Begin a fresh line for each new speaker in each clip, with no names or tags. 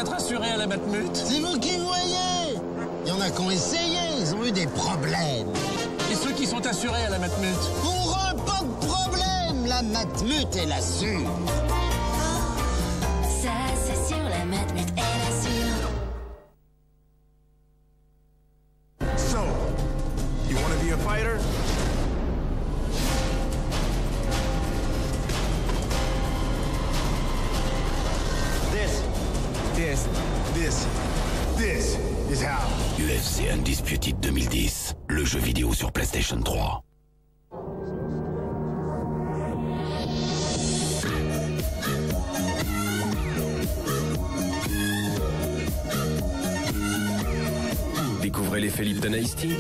être assurés à la Matmut?
C'est vous qui voyez. Il y en a qui ont essayé, ils ont eu des problèmes.
Et ceux qui sont assurés à la Matmut?
Pour eux, pas de problème. La Matmut, elle assure.
Ça, c'est sûr, la Matmut, elle assure.
So, you want to be a fighter? This is how.
UFC Undisputed 2010, le jeu vidéo sur PlayStation 3.
Découvrez l'effet Lipton Ice Tea.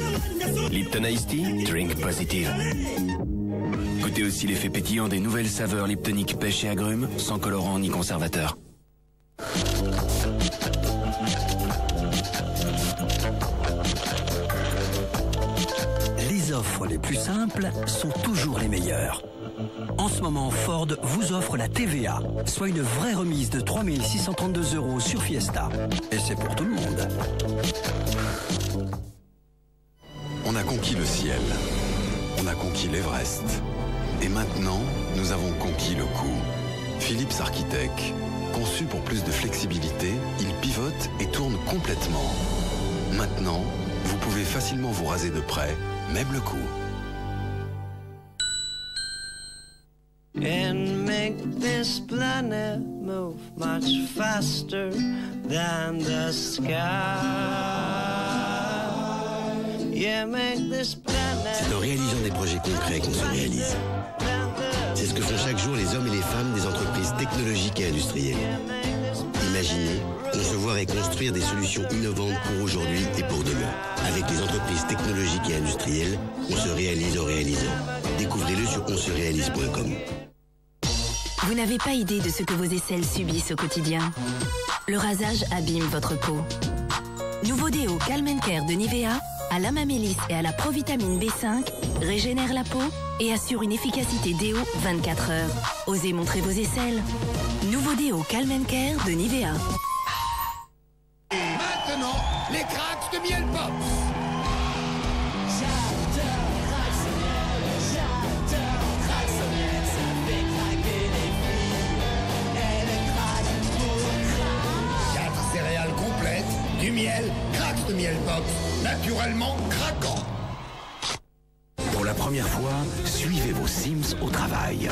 Lipton Ice Tea, drink positive. Goûtez aussi l'effet pétillant des nouvelles saveurs liptoniques pêche et agrumes, sans colorant ni conservateur.
Les offres les plus simples sont toujours les meilleures. En ce moment, Ford vous offre la TVA, soit une vraie remise de 3 632 € sur Fiesta. Et c'est pour tout le monde.
On a conquis le ciel, on a conquis l'Everest. Et maintenant, nous avons conquis le cou. Philips Architect, conçu pour plus de flexibilité, il pivote et tourne complètement. Maintenant, vous pouvez facilement vous raser de près, même le cou.
And make this planet move much faster than the sky. Yeah, make this planet.
C'est en réalisant des projets concrets qu'on se réalise. C'est ce que font chaque jour les hommes et les femmes des entreprises technologiques et industrielles. Imaginer, concevoir et construire des solutions innovantes pour aujourd'hui et pour demain. Avec les entreprises technologiques et industrielles, on se réalise en réalisant. Découvrez-le sur onseréalise.com.
Vous n'avez pas idée de ce que vos aisselles subissent au quotidien. Le rasage abîme votre peau. Nouveau déo Calm & Care de Nivea, à l'amamélis et à la provitamine B5, régénère la peau et assure une efficacité déo 24 heures. Osez montrer vos aisselles. Nouveau déo Calm & Care de Nivea.
Et maintenant, les cracks de miel pop. Céréales complètes, du miel, cracks de miel pop, naturellement craquant.
Pour la première fois, suivez vos Sims au travail.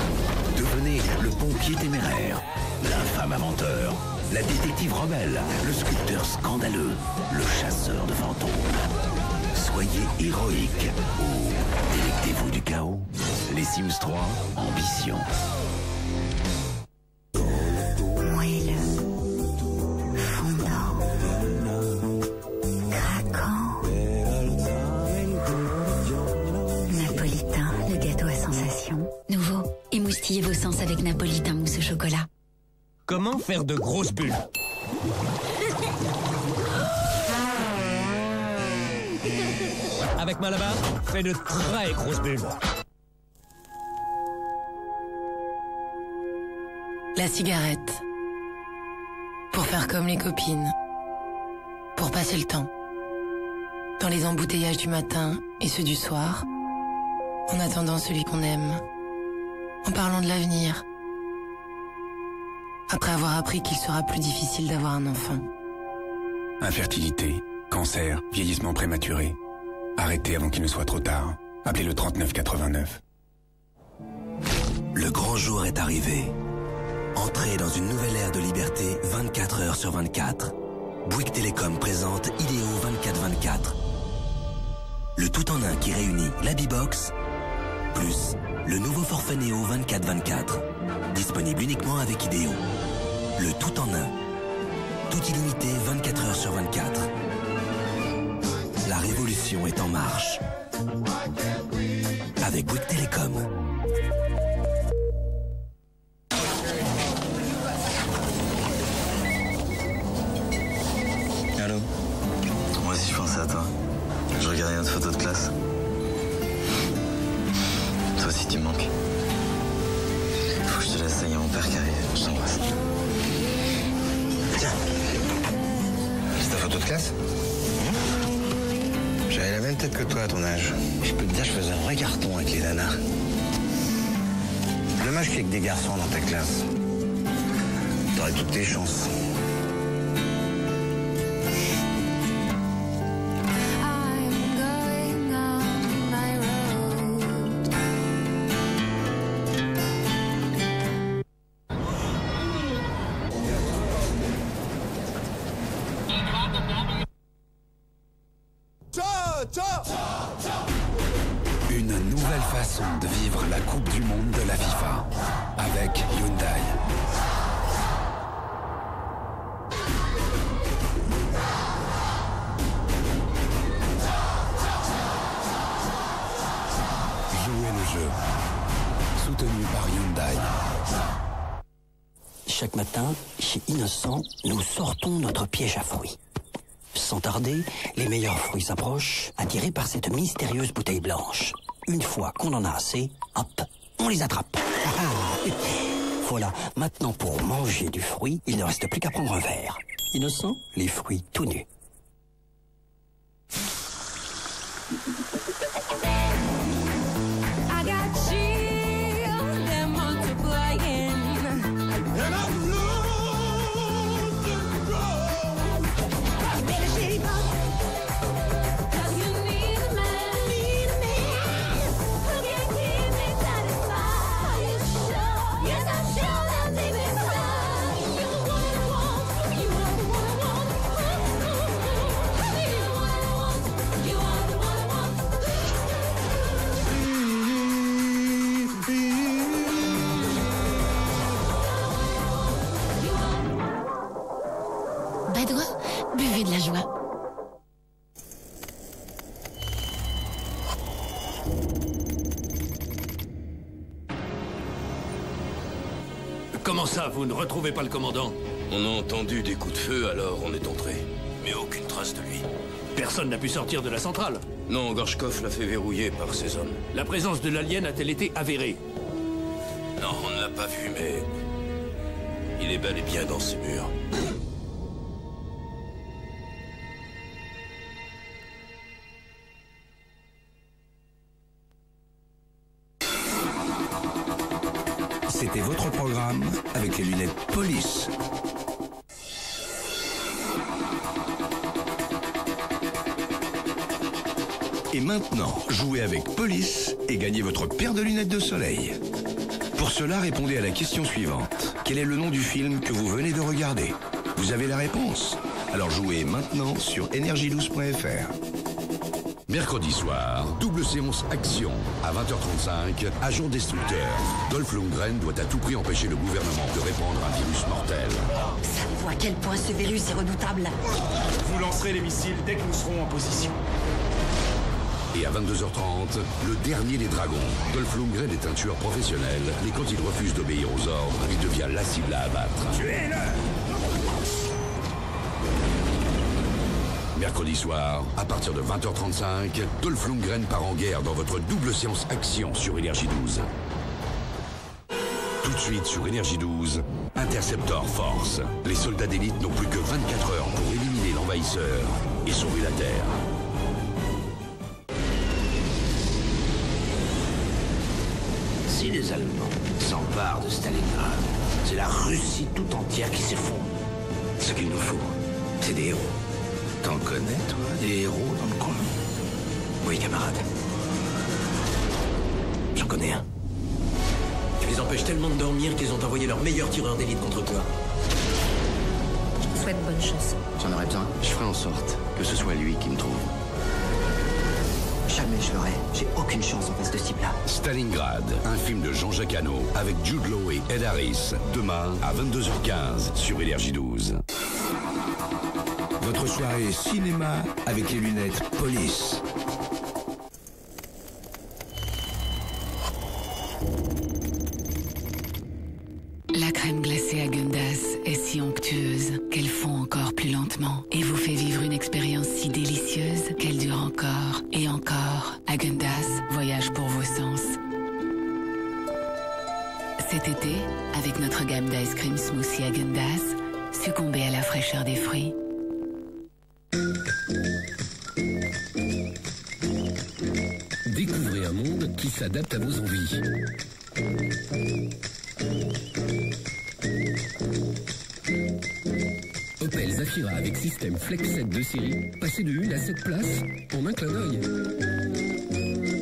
Devenez le pompier téméraire, l'infâme inventeur, la détective rebelle, le sculpteur scandaleux, le chasseur de fantômes. Soyez héroïque ou délectez-vous du chaos. Les Sims 3, ambition.
Moelleux, fondant, craquant. Napolitain, le gâteau à sensation. Nouveau, émoustillez vos sens avec Napolitain mousse au chocolat.
Comment faire de grosses bulles? Avec Malabar, fais de très grosses bulles.
La cigarette. Pour faire comme les copines. Pour passer le temps. Dans les embouteillages du matin et ceux du soir. En attendant celui qu'on aime. En parlant de l'avenir. Après avoir appris qu'il sera plus difficile d'avoir un enfant.
Infertilité, cancer, vieillissement prématuré. Arrêtez avant qu'il ne soit trop tard. Appelez le 3989.
Le grand jour est arrivé. Entrez dans une nouvelle ère de liberté 24 heures sur 24. Bouygues Télécom présente Idéo 24/24. Le tout en un qui réunit la B-Box plus le nouveau forfait Néo 24/24. Disponible uniquement avec Idéo. Le tout en un. Tout illimité 24 heures sur 24. La révolution est en marche. Avec Bouygues Télécom.
Allô? Moi aussi je pensais à toi. Je regardais notre photo de classe. Toi aussi tu me manques. Faut que je te laisse, il y a mon père qui arrive. Je t'embrasse.
Tiens.
photo de classe? J'avais la même tête que toi à ton âge. Je peux te dire, je faisais un vrai carton avec les nanas. Dommage qu'il y ait que des garçons dans ta classe. T'aurais toutes tes chances.
Une nouvelle façon de vivre la Coupe du Monde de la FIFA avec Hyundai. Jouez le jeu. Soutenu par Hyundai.
Chaque matin, chez Innocent, nous sortons notre piège à fruits. Sans tarder, les meilleurs fruits s'approchent, attirés par cette mystérieuse bouteille blanche. Une fois qu'on en a assez, hop, on les attrape. Voilà, maintenant pour manger du fruit, il ne reste plus qu'à prendre un verre. Innocent, les fruits tout nus.
Badois, buvez de la joie.
Comment ça, vous ne retrouvez pas le commandant?
On a entendu des coups de feu, alors on est entré. Mais aucune trace de lui.
Personne n'a pu sortir de la centrale.
Non, Gorchkov l'a fait verrouiller par ses hommes.
La présence de l'alien a-t-elle été avérée?
Non, on ne l'a pas vu, mais... il est bel et bien dans ces murs.
C'était votre programme avec les lunettes Police. Et maintenant, jouez avec Police et gagnez votre paire de lunettes de soleil. Pour cela, répondez à la question suivante. Quel est le nom du film que vous venez de regarder? Vous avez la réponse? Alors jouez maintenant sur energie12.fr. Mercredi soir, double séance action. À 20h35, agent destructeur. Dolph Lundgren doit à tout prix empêcher le gouvernement de répandre un virus mortel.
Ça voit à quel point ce virus est redoutable.
Vous lancerez les missiles dès que nous serons en position.
Et à 22h30, le dernier des dragons. Dolph Lundgren est un tueur professionnel, mais quand il refuse d'obéir aux ordres, il devient la cible à abattre.
Tuez-le!
Mercredi soir, à partir de 20h35, Dolph Lundgren part en guerre dans votre double séance action sur Énergie 12. Tout de suite sur Énergie 12, Interceptor Force. Les soldats d'élite n'ont plus que 24 heures pour éliminer l'envahisseur et sauver la Terre.
Si les Allemands s'emparent de Stalingrad, c'est la Russie tout entière qui s'effondre. Ce qu'il nous faut, c'est des héros. T'en connais, toi, des héros dans le coin? Oui, camarade. J'en connais un.
Tu les empêches tellement de dormir qu'ils ont envoyé leur meilleur tireur d'élite contre toi.
Je te souhaite bonne chance.
J'en aurais besoin. Je ferai en sorte que ce soit lui qui me trouve.
Jamais je l'aurai. J'ai aucune chance en face de ce type-là.
Stalingrad, un film de Jean-Jacques Hano avec Jude Law et Ed Harris. Demain à 22h15 sur Énergie 12. Votre soirée cinéma avec les lunettes Police.
La crème glacée Häagen-Dazs est si onctueuse qu'elle fond encore plus lentement et vous fait vivre une expérience si délicieuse qu'elle dure encore et encore. Häagen-Dazs voyage pour vos sens. Cet été, avec notre gamme d'ice cream smoothie Häagen-Dazs, succombez à la fraîcheur des fruits.
s'adapte à vos envies. Opel Zafira avec système Flex 7 de série, passez de 1 à 7 places en un clin d'œil.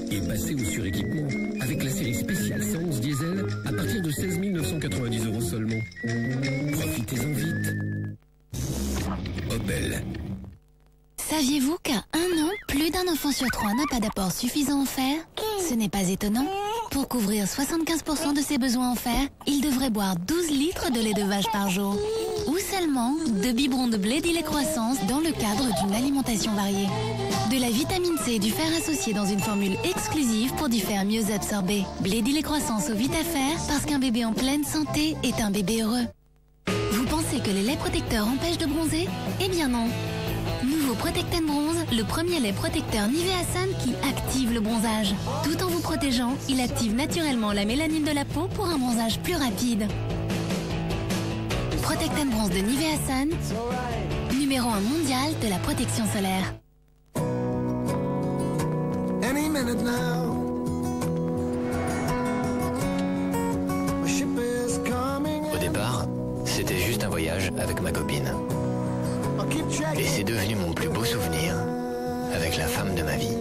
Et passez au suréquipement avec la série spéciale 111 diesel à partir de 16 990 € seulement. Profitez-en vite. Opel.
Saviez-vous qu'à 1 an, plus d'un enfant sur 3 n'a pas d'apport suffisant en fer? Ce n'est pas étonnant. Pour couvrir 75% de ses besoins en fer, il devrait boire 12 litres de lait de vache par jour. Ou seulement 2 biberons de blé lait croissance dans le cadre d'une alimentation variée. De la vitamine C et du fer associés dans une formule exclusive pour du fer mieux absorbé. Blé lait croissance au VitaFer parce qu'un bébé en pleine santé est un bébé heureux. Vous pensez que les laits protecteurs empêchent de bronzer? Eh bien non. Nouveau Protect & Bronze, le premier lait protecteur Nivea Sun qui active le bronzage. Tout en vous protégeant, il active naturellement la mélanine de la peau pour un bronzage plus rapide. Protect & Bronze de Nivea Sun, numéro 1 mondial de la protection solaire.
Au départ, c'était juste un voyage avec ma copine. Et c'est devenu mon plus beau souvenir, avec la femme de ma vie.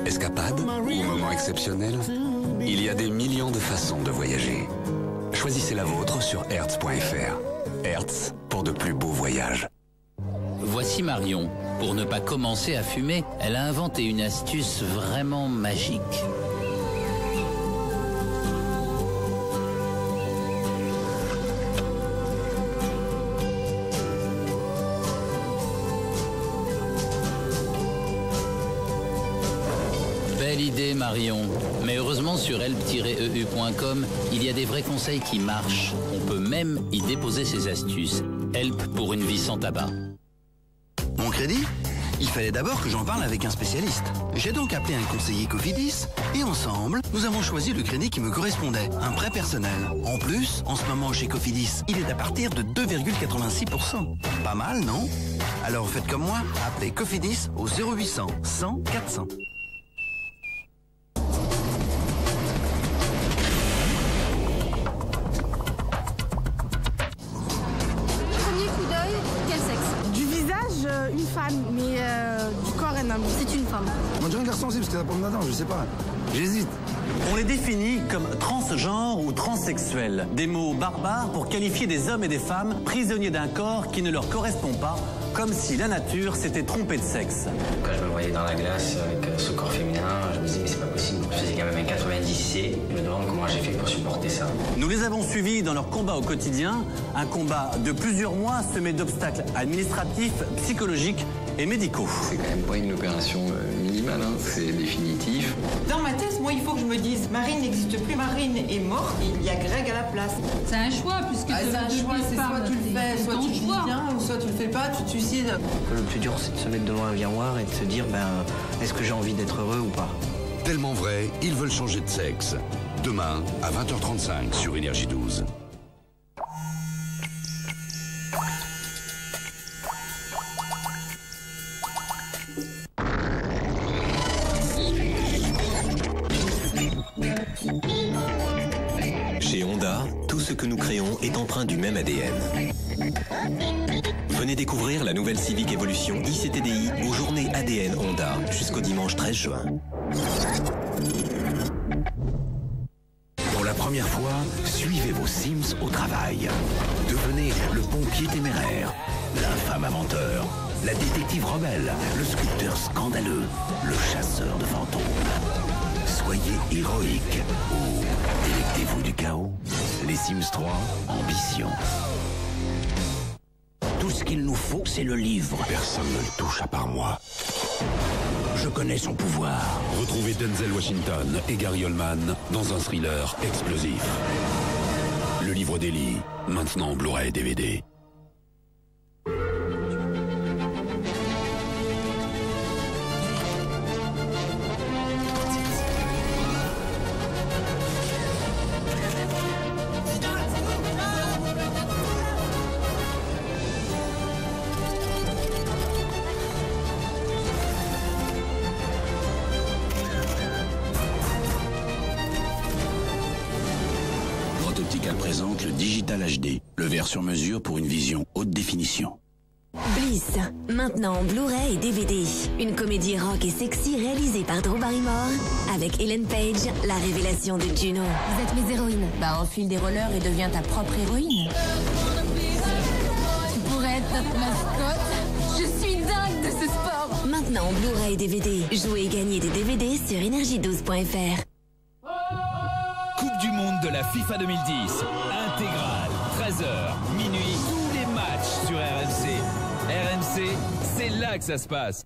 Escapade ou moment exceptionnel, il y a des millions de façons de voyager. Choisissez la vôtre sur hertz.fr. Hertz pour de plus beaux voyages.
Voici Marion. Pour ne pas commencer à fumer, elle a inventé une astuce vraiment magique. Belle idée, Marion. Mais heureusement, sur help-eu.com, il y a des vrais conseils qui marchent. On peut même y déposer ses astuces. Help pour une vie sans tabac.
Mon crédit? Il fallait d'abord que j'en parle avec un spécialiste. J'ai donc appelé un conseiller Cofidis et ensemble, nous avons choisi le crédit qui me correspondait, un prêt personnel. En plus, en ce moment chez Cofidis, il est à partir de 2,86%. Pas mal, non? Alors faites comme moi, appelez Cofidis au 0800 100 400.
Une femme, mais du corps un homme. C'est une femme.
On dirait un garçon aussi parce que la pomme d'Adam, je sais pas. J'hésite.
On les définit comme transgenres ou transsexuels. Des mots barbares pour qualifier des hommes et des femmes prisonniers d'un corps qui ne leur correspond pas, comme si la nature s'était trompée de sexe.
Quand je me voyais dans la glace avec ce corps féminin, je me disais mais c'est pas possible. Je faisais quand même un 90C. Je me demande comment j'ai fait pour supporter ça.
Nous les avons suivis dans leur combat au quotidien, un combat de plusieurs mois semé d'obstacles administratifs, psychologiques et médicaux.
C'est quand même pas une opération minimale, hein. C'est définitif.
Dans ma tête, moi, il faut que je me dise, Marine n'existe plus, Marine est morte, il y a Greg à la place.
C'est un choix, puisque
c'est un choix, c'est soit tu le fais, soit tu le dis bien, ou soit tu le fais pas, tu te suicides.
Le plus dur, c'est de se mettre devant un miroir et de se dire, est-ce que j'ai envie d'être heureux ou pas?
Tellement vrai, ils veulent changer de sexe. Demain, à 20h35 sur Énergie 12.
Chez Honda, tout ce que nous créons est empreint du même ADN. Venez découvrir la nouvelle Civic Evolution ICTDI aux journées ADN Honda jusqu'au dimanche 13 juin.
Pour la première fois, suivez vos Sims au travail. Devenez le pompier téméraire, l'infâme inventeur, la détective rebelle, le sculpteur scandaleux, le chasseur de fantômes. Soyez héroïque ou délectez-vous du chaos. Les Sims 3, ambition.
Tout ce qu'il nous faut, c'est le livre.
Personne ne le touche à part moi.
Je connais son pouvoir.
Retrouvez Denzel Washington et Gary Oldman dans un thriller explosif. Le livre d'Ellie, maintenant en Blu-ray et DVD.
Optical présente le Digital HD, le verre sur mesure pour une vision haute définition.
Bliss, maintenant en Blu-ray et DVD. Une comédie rock et sexy réalisée par Drew Barrymore avec Ellen Page, la révélation de Juno.
Vous êtes mes héroïnes. Bah enfile des rollers et deviens ta propre héroïne. Tu pourrais être notre mascotte. Je suis dingue de ce sport.
Maintenant en Blu-ray et DVD. Jouez et gagnez des DVD sur energy12.fr.
Coupe du monde de la FIFA 2010. Intégrale, 13h, minuit, tous les matchs sur RMC. RMC, c'est là que ça se passe.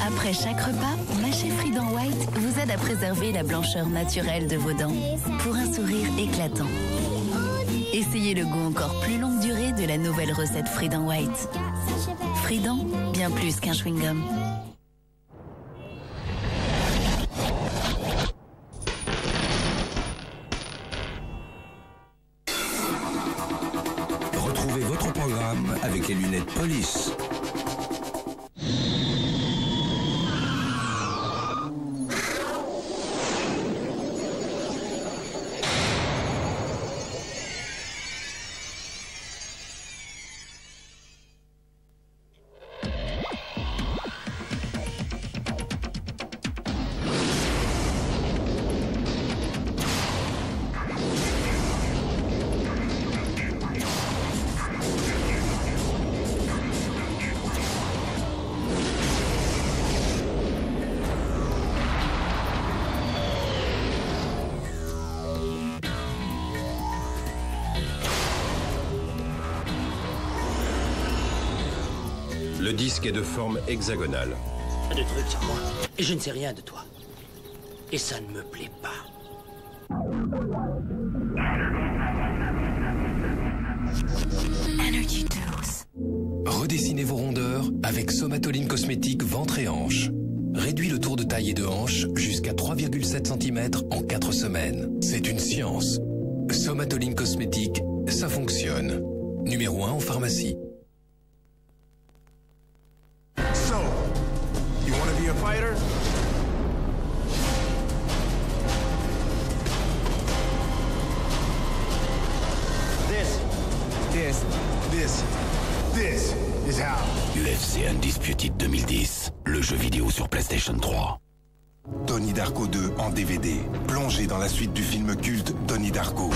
Après chaque repas, Mâcher Frident White vous aide à préserver la blancheur naturelle de vos dents pour un sourire éclatant. Essayez le goût encore plus longue durée de la nouvelle recette Frident White. Frident, bien plus qu'un chewing-gum.
Retrouvez votre programme avec les lunettes Police.
Le disque est de forme hexagonale.
Des trucs sur moi. Et je ne sais rien de toi. Et ça ne me plaît pas.
Energy Dose.
Redessinez vos rondeurs avec Somatoline Cosmétique ventre et hanche. Réduit le tour de taille et de hanche jusqu'à 3,7 cm en 4 semaines. C'est une science. Somatoline Cosmétique, ça fonctionne. Numéro 1 en pharmacie.
So, you want to be a fighter? This is how.
UFC Undisputed 2010, le jeu vidéo sur PlayStation 3.
Donnie Darko 2 en DVD, plongé dans la suite du film culte Donnie Darko.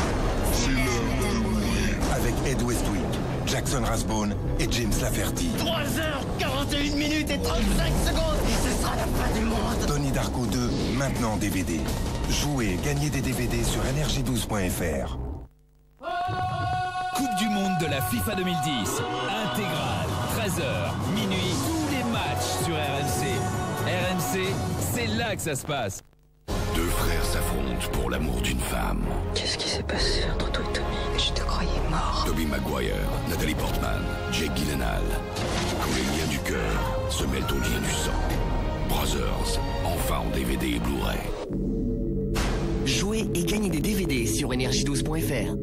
Avec Ed Westwick, Jackson Rathbone et James Lafferty.
3h41 minutes et 35 secondes et ce sera la fin du monde.
Donnie Darko 2, maintenant en DVD. Jouez et gagnez des DVD sur energy12.fr.
Coupe du monde de la FIFA 2010. Intégrale, 13h, minuit, tous les matchs sur RMC. RMC, c'est là que ça se passe.
Deux frères s'affrontent pour l'amour d'une femme.
Qu'est-ce qui s'est passé entre toi et Tommy? Je te croyais mort.
Tobey Maguire, Nathalie Portman, Jake Gyllenhaal. Quand les liens du cœur se mêlent aux liens du sang. Brothers, enfin en DVD et Blu-ray.
Jouez et gagnez des DVD sur energy12.fr.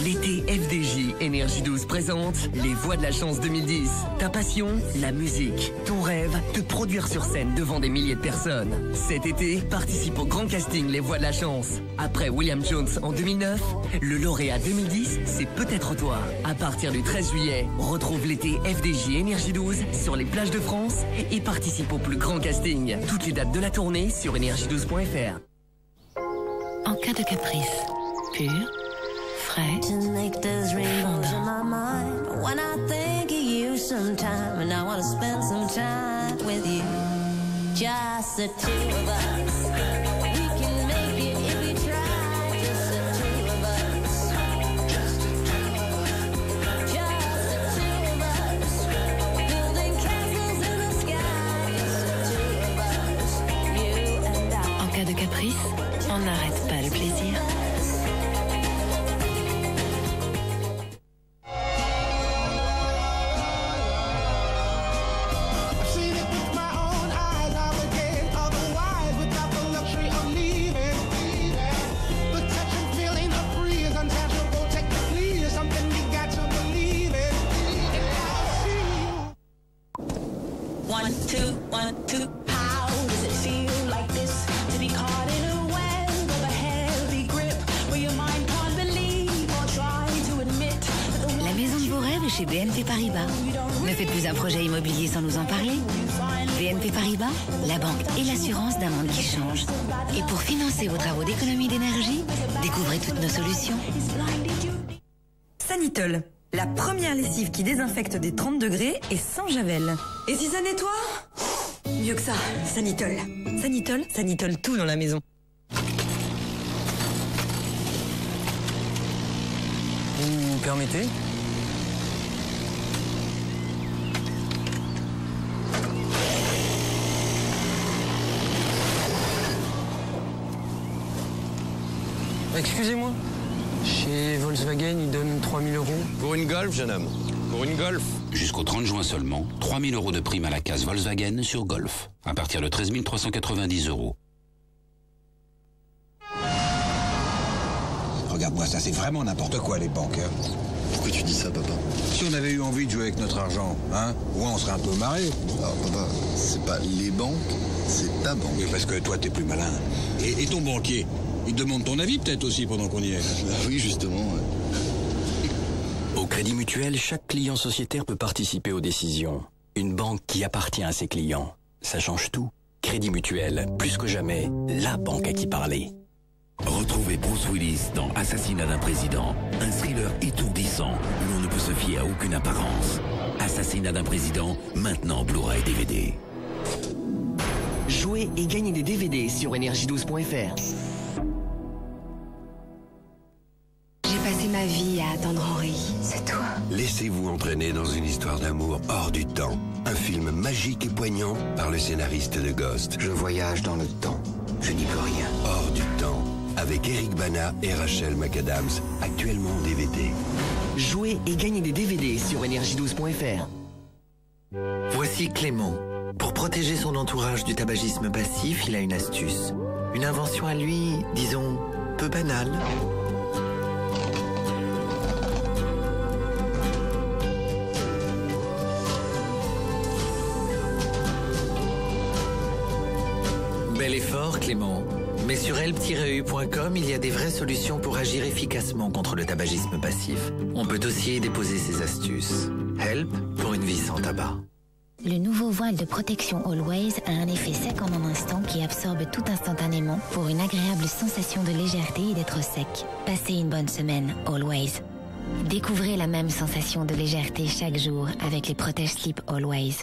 L'été FDJ Energy12 présente Les Voix de la Chance 2010. Ta passion, la musique. Ton rêve, te produire sur scène devant des milliers de personnes. Cet été, participe au grand casting Les Voix de la Chance. Après William Jones en 2009, le lauréat 2010, c'est peut-être toi. À partir du 13 juillet, retrouve l'été FDJ Energy12 sur les plages de France et participe au plus grand casting. Toutes les dates de la tournée sur energy12.fr.
En cas de caprice, pur, frais,
To make those rainbows in my mind. When I think of you sometime, and I want to spend some time with you. Just the two of us. We can make it if we try. Just the two of us. Just the two of us. Just the two of us. Building castles in the sky. Just the two of us. You and I.
En cas de caprice, on n'arrête pas le plaisir.
1, 2, 1, 2. How does it feel like this to be caught in a web of a heavy grip where your mind can't believe or try to admit that the
La maison de vos rêves chez BNP Paribas. Ne faites plus un projet immobilier sans nous en parler. BNP Paribas, la banque et l'assurance d'un monde qui change. Et pour financer vos travaux d'économie d'énergie, découvrez toutes nos solutions.
Sanitol, la première lessive qui désinfecte des 30 degrés et sans javel. Et si ça nettoie? Mieux que ça, Sanitol. Sanitol, Sanitol tout dans la maison.
Vous permettez? Excusez-moi. Chez Volkswagen, ils donnent 3 000 €.
Pour une Golf, jeune homme. Pour une Golf.
Jusqu'au 30 juin seulement, 3 000 € de prime à la case Volkswagen sur Golf. À partir de 13 390 €.
Regarde-moi ça, c'est vraiment n'importe quoi les banques. Pourquoi tu dis ça, papa? Si on avait eu envie de jouer avec notre argent, hein, ouais, on serait un peu marré. Alors, papa, c'est pas les banques, c'est ta banque. Oui, parce que toi, t'es plus malin. Et ton banquier, il demande ton avis peut-être aussi pendant qu'on y est. Oui, justement. Ouais.
Au Crédit Mutuel, chaque client sociétaire peut participer aux décisions. Une banque qui appartient à ses clients. Ça change tout. Crédit Mutuel, plus que jamais, la banque à qui parler.
Retrouvez Bruce Willis dans Assassinat d'un président, un thriller étourdissant où l'on ne peut se fier à aucune apparence. Assassinat d'un président, maintenant Blu-ray DVD.
Jouez et gagnez des DVD sur energie12.fr.
J'ai passé ma vie à attendre Henri. C'est toi.
Laissez-vous entraîner dans une histoire d'amour hors du temps. Un film magique et poignant par le scénariste de Ghost.
Je voyage dans le temps. Je n'y peux rien.
Hors du temps. Avec Eric Bana et Rachel McAdams. Actuellement en DVD.
Jouez et gagnez des DVD sur energie12.fr.
Voici Clément. Pour protéger son entourage du tabagisme passif, il a une astuce. Une invention à lui, disons, peu banale. Bel effort, Clément. Mais sur help-eu.com, il y a des vraies solutions pour agir efficacement contre le tabagisme passif. On peut aussi y déposer ses astuces. Help pour une vie sans tabac.
Le nouveau voile de protection Always a un effet sec en un instant qui absorbe tout instantanément pour une agréable sensation de légèreté et d'être sec. Passez une bonne semaine, Always. Découvrez la même sensation de légèreté chaque jour avec les protège-slip Always.